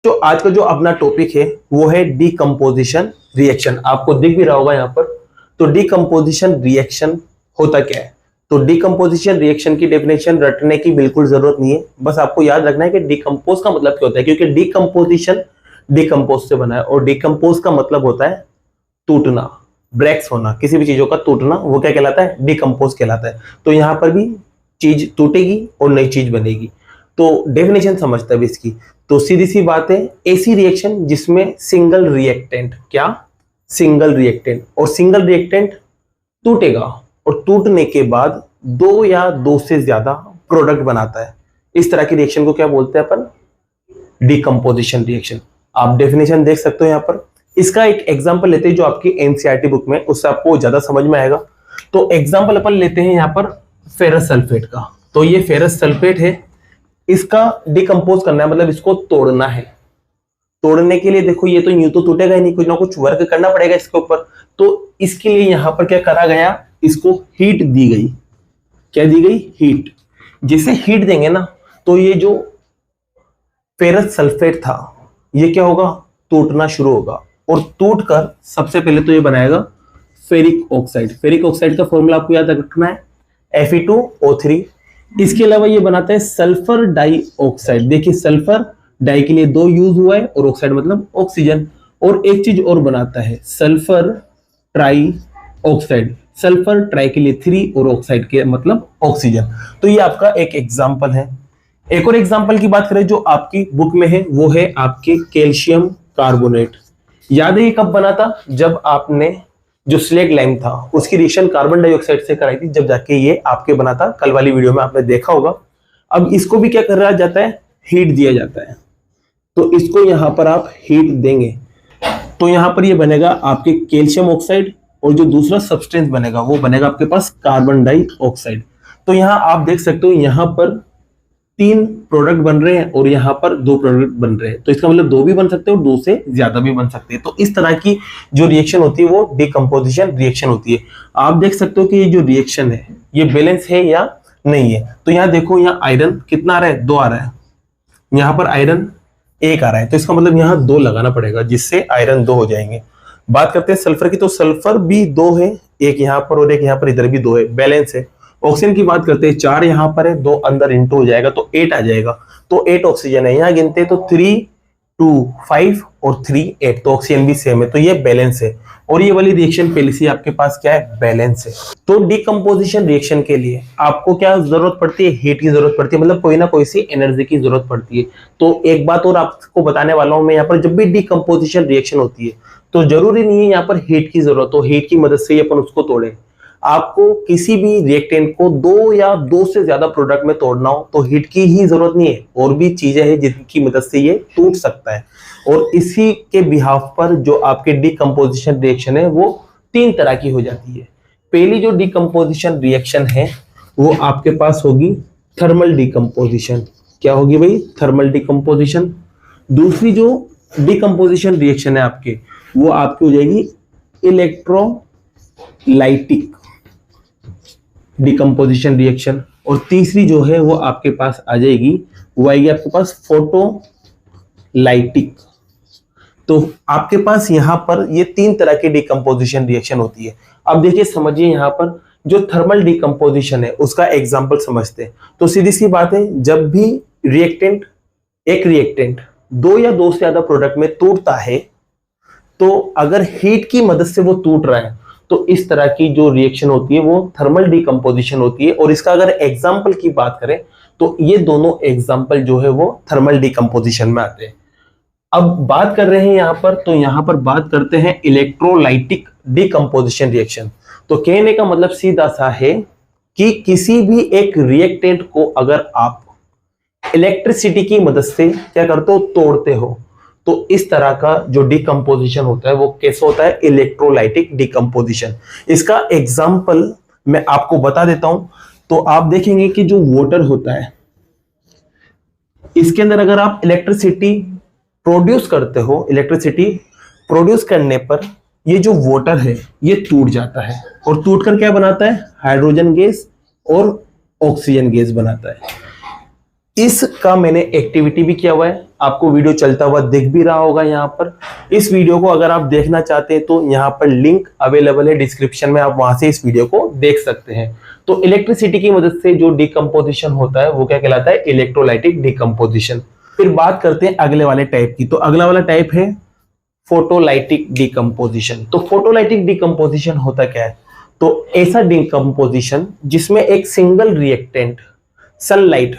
तो आज का जो अपना टॉपिक है वो है डीकंपोजिशन रिएक्शन। आपको दिख भी रहा होगा यहाँ पर। तो डीकंपोजिशन रिएक्शन होता क्या है? तो डीकंपोजिशन रिएक्शन की डेफिनेशन रटने की बिल्कुल जरूरत नहीं है, बस आपको याद रखना है कि डीकंपोज का मतलब क्या होता है, क्योंकि डीकंपोजिशन डीकंपोज से बना है और डीकंपोज का मतलब होता है टूटना, ब्रेक्स होना, किसी भी चीजों का टूटना, वो क्या कहलाता है? डीकंपोज कहलाता है। तो यहाँ पर भी चीज टूटेगी और नई चीज बनेगी। तो डेफिनेशन समझते हैं इसकी। तो सीधी सी बात है, ऐसी रिएक्शन जिसमें सिंगल रिएक्टेंट, क्या सिंगल रिएक्टेंट, और सिंगल रिएक्टेंट टूटेगा और टूटने के बाद दो या दो से ज्यादा प्रोडक्ट बनाता है, इस तरह की रिएक्शन को क्या बोलते हैं अपन? Decomposition reaction. आप डेफिनेशन देख सकते हो यहाँ पर। इसका एक एग्जांपल लेते हैं जो आपकी एनसीईआरटी बुक में, उससे आपको ज्यादा समझ में आएगा। तो एग्जांपल अपन लेते हैं यहाँ पर फेरस सल्फेट का। तो ये फेरस सल्फेट है, इसका डिकम्पोज करना है, मतलब इसको तोड़ना है। तोड़ने के लिए देखो, ये तो यूं तो टूटेगा ही नहीं, कुछ ना कुछ वर्क करना पड़ेगा इसके ऊपर। तो इसके लिए यहां पर क्या करा गया? इसको हीट दी गई। क्या दी गई? हीट। जैसे हीट देंगे ना, तो ये जो फेरस सल्फेट था ये क्या होगा? टूटना शुरू होगा और टूटकर सबसे पहले तो ये बनाएगा फेरिक ऑक्साइड। फेरिक ऑक्साइड का फॉर्मूला आपको याद रखना है, Fe2O3। इसके अलावा ये बनाता है सल्फर डाइऑक्साइड। देखिए सल्फर डाई के लिए दो यूज हुआ है और ऑक्साइड मतलब ऑक्सीजन। और एक चीज और बनाता है sulphur try oxide. Sulphur try के लिए 3 और ऑक्साइड के मतलब ऑक्सीजन। तो ये आपका एक एग्जांपल है। एक और एग्जांपल की बात करें जो आपकी बुक में है, वो है आपके कैल्शियम कार्बोनेट। याद है ये कब बना था? जब आपने जो स्लेग लाइम था उसकी रिएक्शन कार्बन डाइऑक्साइड से कराई थी, जब जाके ये आपके बना था। कल वाली वीडियो में आपने देखा होगा। अब इसको भी क्या कर रहा जाता है? हीट दिया जाता है। तो इसको यहां पर आप हीट देंगे तो यहां पर ये बनेगा आपके कैल्शियम ऑक्साइड, और जो दूसरा सब्सटेंस बनेगा वो बनेगा आपके पास कार्बन डाइऑक्साइड। तो यहां आप देख सकते हो, यहां पर 3 प्रोडक्ट बन रहे हैं और यहाँ पर 2 प्रोडक्ट बन रहे हैं। तो इसका मतलब 2 भी बन सकते हैं और 2 से ज्यादा भी बन सकते हैं। तो इस तरह की जो रिएक्शन होती है वो डीकंपोजिशन रिएक्शन होती है। आप देख सकते हो कि ये जो रिएक्शन है ये बैलेंस है या नहीं है। तो यहाँ देखो, यहाँ आयरन कितना आ रहा है? 2 आ रहा है। यहाँ पर आयरन 1 आ रहा है, तो इसका मतलब यहाँ 2 लगाना पड़ेगा, जिससे आयरन 2 हो जाएंगे। बात करते हैं सल्फर की, तो सल्फर भी 2 है, एक यहाँ पर और एक यहाँ पर, इधर भी 2 है, बैलेंस है। ऑक्सीजन की बात करते हैं, 4 यहां पर है, 2 अंदर इंटू हो जाएगा तो 8 आ जाएगा। तो 8 ऑक्सीजन है। यहां गिनते हैं तो 3 2 5 और 3 8, तो ऑक्सीजन भी सेम है, तो ये बैलेंस है। और ये वाली रिएक्शन पहले से आपके पास क्या है? बैलेंस है। तो डीकंपोजिशन रिएक्शन के लिए आपको क्या जरूरत पड़ती है? हीट की जरूरत पड़ती है, मतलब कोई ना कोई सी एनर्जी की जरूरत पड़ती है। तो एक बात और आपको बताने वाला हूं मैं, यहाँ पर जब भी डीकंपोजिशन रिएक्शन होती है तो जरूरी नहीं है यहाँ पर हीट की जरूरत हो, हीट की मदद से ही अपन उसको तोड़े। आपको किसी भी रिएक्टेंट को 2 या 2 से ज्यादा प्रोडक्ट में तोड़ना हो तो हीट की ही जरूरत नहीं है, और भी चीजें हैं जिनकी मदद से ये टूट सकता है। और इसी के बिहाफ पर जो आपके डीकंपोजिशन रिएक्शन है वो 3 तरह की हो जाती है। पहली जो डीकंपोजिशन रिएक्शन है वो आपके पास होगी थर्मल डीकंपोजिशन। क्या होगी भाई? Thermal decomposition. दूसरी जो डीकंपोजिशन रिएक्शन है आपके, वो आपकी हो जाएगी इलेक्ट्रोलाइटिक डिकम्पोजिशन रिएक्शन। और तीसरी जो है वो आपके पास आ जाएगी, वो आएगी आपके पास फोटोलाइटिक। तो आपके पास यहां पर ये 3 तरह की डिकम्पोजिशन रिएक्शन होती है। अब देखिए समझिए, यहां पर जो थर्मल डिकम्पोजिशन है उसका एग्जांपल समझते हैं। तो सीधी सी बात है, जब भी एक रिएक्टेंट 2 या 2 से ज्यादा प्रोडक्ट में टूटता है, तो अगर हीट की मदद से वो टूट रहा है तो इस तरह की जो रिएक्शन होती है वो थर्मल डीकंपोजिशन होती है। और इसका अगर एग्जांपल की बात करें तो ये दोनों एग्जांपल जो है वो थर्मल डीकंपोजिशन में आते हैं। अब बात कर रहे हैं यहां पर, तो यहां पर बात करते हैं इलेक्ट्रोलाइटिक डीकंपोजिशन रिएक्शन। तो कहने का मतलब सीधा सा है कि किसी भी एक रिएक्टेंट को अगर आप इलेक्ट्रिसिटी की मदद से क्या करते हो? तोड़ते हो, तो इस तरह का जो डीकंपोजिशन होता है वो कैसे होता है? Electrolytic decomposition. इसका एग्जांपल मैं आपको बता देता हूं। तो आप देखेंगे कि जो वाटर होता है, इसके अंदर अगर आप इलेक्ट्रिसिटी प्रोड्यूस करते हो, इलेक्ट्रिसिटी प्रोड्यूस करने पर ये जो वाटर है ये टूट जाता है, और टूटकर क्या बनाता है? हाइड्रोजन गैस और ऑक्सीजन गैस बनाता है। इसका मैंने एक्टिविटी भी किया हुआ है, आपको वीडियो चलता हुआ दिख भी रहा होगा यहाँ पर। इस वीडियो को अगर आप देखना चाहते हैं तो यहाँ पर लिंक अवेलेबल है डिस्क्रिप्शन में, आप वहां से इस वीडियो को देख सकते हैं। तो इलेक्ट्रिसिटी की मदद से जो डिकम्पोजिशन होता है वो क्या कहलाता है, इलेक्ट्रोलाइटिक डिकम्पोजिशन। फिर बात करते हैं अगले वाले टाइप की। तो अगला वाला टाइप है फोटोलाइटिक डिकम्पोजिशन। तो फोटोलाइटिक डिकम्पोजिशन होता क्या है, तो ऐसा डिकम्पोजिशन जिसमें एक सिंगल रिएक्टेंट सनलाइट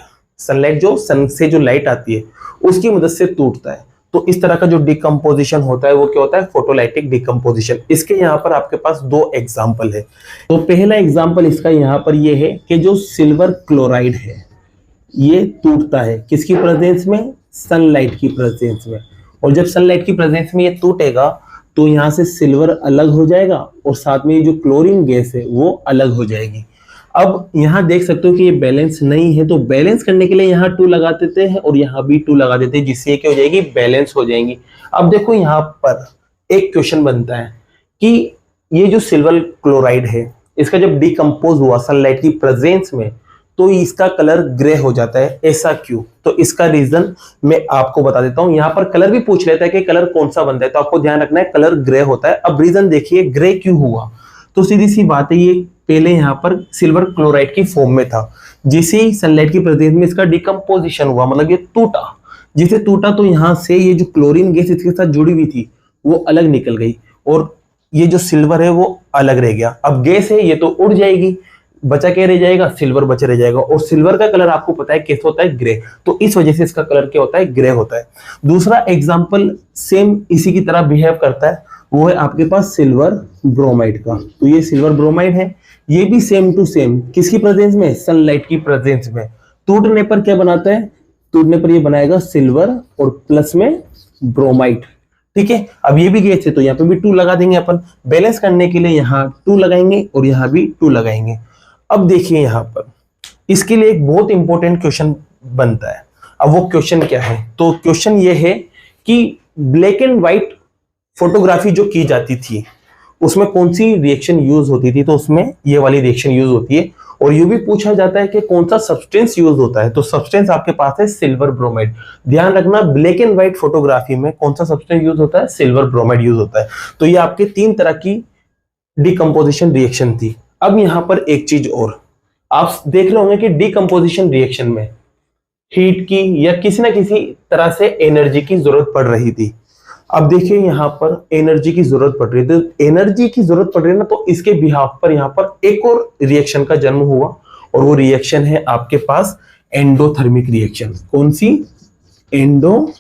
जो सन से जो लाइट आती है उसकी मदद से टूटता है। तो इस तरह का जो डिकम्पोजिशन होता है वो क्या होता है, फोटोलाइटिक डिकम्पोजिशन। इसके यहाँ पर आपके पास दो एग्जाम्पल है। तो पहला एग्जाम्पल इसका यहाँ पर ये है कि जो सिल्वर क्लोराइड है ये टूटता है किसकी प्रेजेंस में, सनलाइट की प्रेजेंस में। और जब सनलाइट की प्रेजेंस में ये टूटेगा तो यहाँ से सिल्वर अलग हो जाएगा और साथ में ये जो क्लोरीन गैस है वो अलग हो जाएगी। अब यहाँ देख सकते हो कि ये बैलेंस नहीं है, तो बैलेंस करने के लिए यहाँ 2 लगा देते हैं और यहाँ भी 2 लगा देते हैं, जिससे क्या हो जाएगी, बैलेंस हो जाएंगी। अब देखो यहाँ पर एक क्वेश्चन बनता है कि ये जो सिल्वर क्लोराइड है इसका जब डिकम्पोज हुआ सनलाइट की प्रेजेंस में तो इसका कलर ग्रे हो जाता है, ऐसा क्यों? तो इसका रीजन मैं आपको बता देता हूं। यहाँ पर कलर भी पूछ लेता है कि कलर कौन सा बनता है, तो आपको ध्यान रखना है कलर ग्रे होता है। अब रीजन देखिए ग्रे क्यों हुआ, तो सीधी सी बात है ये पहले यहाँ पर सिल्वर क्लोराइड की फॉर्म में था, जिसे ही सनलाइट की प्रेजेंस में इसका डिकम्पोजिशन हुआ, मतलब ये टूटा। जिसे टूटा तो यहाँ से ये जो क्लोरीन गैस इसके साथ जुड़ी हुई थी वो अलग निकल गई और ये जो सिल्वर है वो अलग रह गया। अब गैस है ये तो उड़ जाएगी, बचा क्या रह जाएगा, सिल्वर बचा रह जाएगा। और सिल्वर का कलर आपको पता है कैसा होता है, ग्रे। तो इस वजह से इसका कलर क्या होता है, ग्रे होता है। दूसरा एग्जांपल सेम इसी की तरह बिहेव करता है, वो है आपके पास सिल्वर ब्रोमाइड का। तो ये सिल्वर ब्रोमाइड है, ये भी सेम टू सेम किसकी प्रेजेंस में, सनलाइट की प्रेजेंस में। टूटने पर क्या बनाता है, टूटने पर ये बनाएगा सिल्वर और प्लस में ब्रोमाइड। ठीक है, अब ये भी गैस है तो यहाँ पे भी 2 लगा देंगे अपन। बैलेंस करने के लिए यहाँ 2 लगाएंगे और यहाँ भी 2 लगाएंगे। अब देखिए यहाँ पर इसके लिए एक बहुत इंपॉर्टेंट क्वेश्चन बनता है। अब वो क्वेश्चन क्या है, तो क्वेश्चन ये है कि ब्लैक एंड व्हाइट फोटोग्राफी जो की जाती थी उसमें कौन सी रिएक्शन यूज होती थी, तो उसमें ये वाली रिएक्शन यूज होती है। और ये भी पूछा जाता है कि कौन सा सब्सटेंस यूज होता है, तो सब्सटेंस आपके पास है सिल्वर ब्रोमाइड। ध्यान रखना ब्लैक एंड व्हाइट फोटोग्राफी में कौन सा सब्सटेंस यूज होता है, सिल्वर ब्रोमाइड यूज होता है। तो ये आपके 3 तरह की डिकम्पोजिशन रिएक्शन थी। अब यहां पर एक चीज और आप देख रहे होंगे कि डिकम्पोजिशन रिएक्शन में हीट की या किसी ना किसी तरह से एनर्जी की जरूरत पड़ रही थी। अब देखिए यहाँ पर एनर्जी की जरूरत पड़ रही है, तो एनर्जी की जरूरत पड़ रही है ना, तो इसके बिहाफ पर यहाँ पर एक और रिएक्शन का जन्म हुआ और वो रिएक्शन है आपके पास एंडोथर्मिक रिएक्शन। कौन सी, एंडोथर्मिक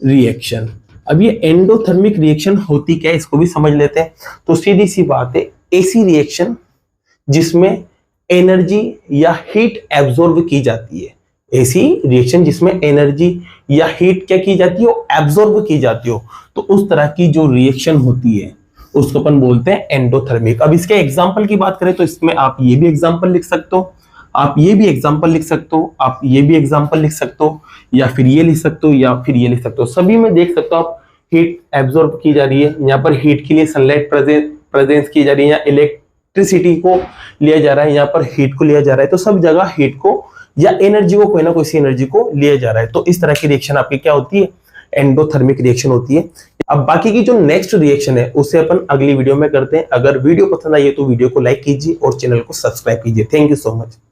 रिएक्शन। अब ये एंडोथर्मिक रिएक्शन होती क्या है इसको भी समझ लेते हैं। तो सीधी सी बात है, ऐसी रिएक्शन जिसमें एनर्जी या हीट एब्जॉर्ब की जाती है, ऐसी रिएक्शन जिसमें एनर्जी या हीट क्या की जाती हो, एब्जॉर्ब की जाती हो, तो उस तरह की जो रिएक्शन होती है उसको अपन बोलते हैं एंडोथर्मिक। अब इसके एग्जांपल की बात करें तो इसमें आप ये भी एग्जांपल लिख सकते हो, आप ये भी एग्जांपल लिख सकते हो, आप ये भी एग्जांपल लिख सकते हो, या फिर ये लिख सकते हो, या फिर ये लिख सकते हो। सभी में देख सकते हो आप हीट एब्जॉर्ब की जा रही है, यहाँ पर हीट के लिए सनलाइट प्रेजेंस की जा रही है, या इलेक्ट्रिसिटी को लिया जा रहा है, यहाँ पर हीट को लिया जा रहा है। तो सब जगह हीट को या एनर्जी को, कोई ना कोई एनर्जी को लिया जा रहा है। तो इस तरह की रिएक्शन आपकी क्या होती है, एंडोथर्मिक रिएक्शन होती है। अब बाकी की जो नेक्स्ट रिएक्शन है उसे अपन अगली वीडियो में करते हैं। अगर वीडियो पसंद आई है तो वीडियो को लाइक कीजिए और चैनल को सब्सक्राइब कीजिए। Thank you so much.